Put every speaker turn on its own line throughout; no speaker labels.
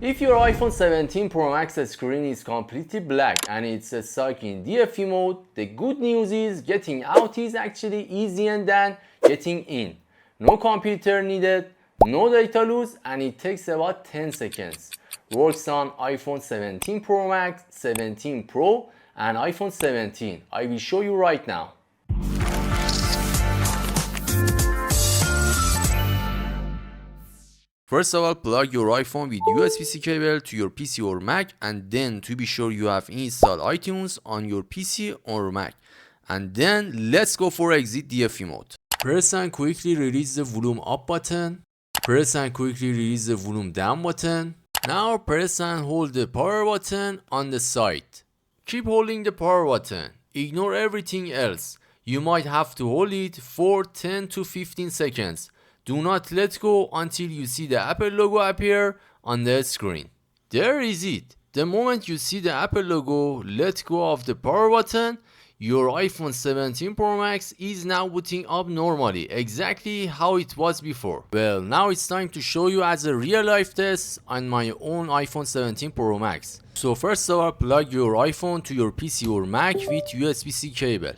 If your iPhone 17 Pro Max screen is completely black and it's stuck in DFU mode, the good news is getting out is actually easier than getting in. No computer needed, no data loss, and it takes about 10 seconds. Works on iPhone 17 Pro Max, 17 Pro, and iPhone 17. I will show you right now. First of all, plug your iPhone with USB-C cable to your PC or Mac, and then to be sure you have installed iTunes on your PC or Mac. And then let's go for exit DFU mode. Press and quickly release the volume up button. Press and quickly release the volume down button. Now press and hold the power button on the side. Keep holding the power button. Ignore everything else. You might have to hold it for 10 to 15 seconds. Do not let go until you see the Apple logo appear on the screen. There is it. The moment you see the Apple logo, let go of the power button. Your iPhone 17 Pro Max is now booting up normally, exactly how it was before. Well, now it's time to show you as a real life test on my own iPhone 17 Pro Max. So first of all, plug your iPhone to your PC or Mac with USB-C cable.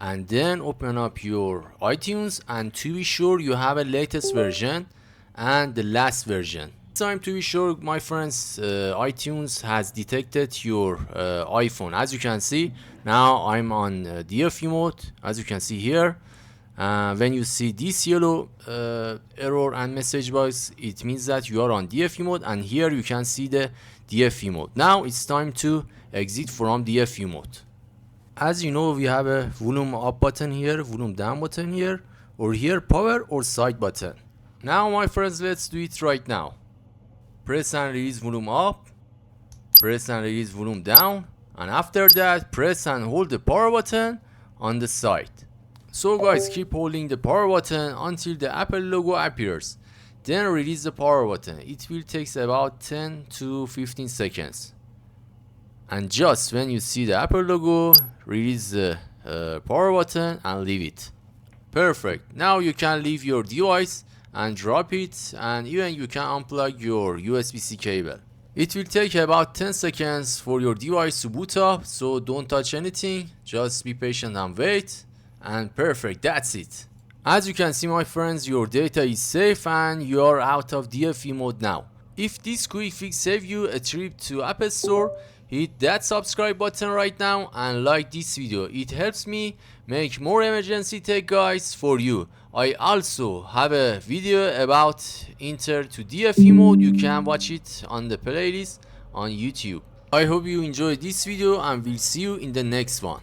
And then open up your iTunes, and to be sure you have a latest version and the last version. It's time to be sure, my friends, iTunes has detected your iPhone. As you can see, now I'm on DFU mode, as you can see here. When you see this yellow error and message box, it means that you are on DFU mode, and here you can see the DFU mode. Now it's time to exit from DFU mode. As you know, we have a volume up button here, volume down button here, or here power or side button. Now my friends, let's do it right now. Press and release volume up, press and release volume down, and after that press and hold the power button on the side. So guys, keep holding the power button until the Apple logo appears. Then release the power button. It will take about 10 to 15 seconds. And just when you see the Apple logo, release the power button and leave it. Perfect. Now you can leave your device and drop it, and even you can unplug your USB-C cable. It will take about 10 seconds for your device to boot up, so don't touch anything, just be patient and wait. And perfect, that's it. As you can see, my friends, your data is safe and you are out of DFU mode now. If this quick fix saved you a trip to Apple Store, hit that subscribe button right now and like this video. It helps me make more emergency tech guides for you. I also have a video about Enter to DFU mode. You can watch it on the playlist on YouTube. I hope you enjoyed this video and we'll see you in the next one.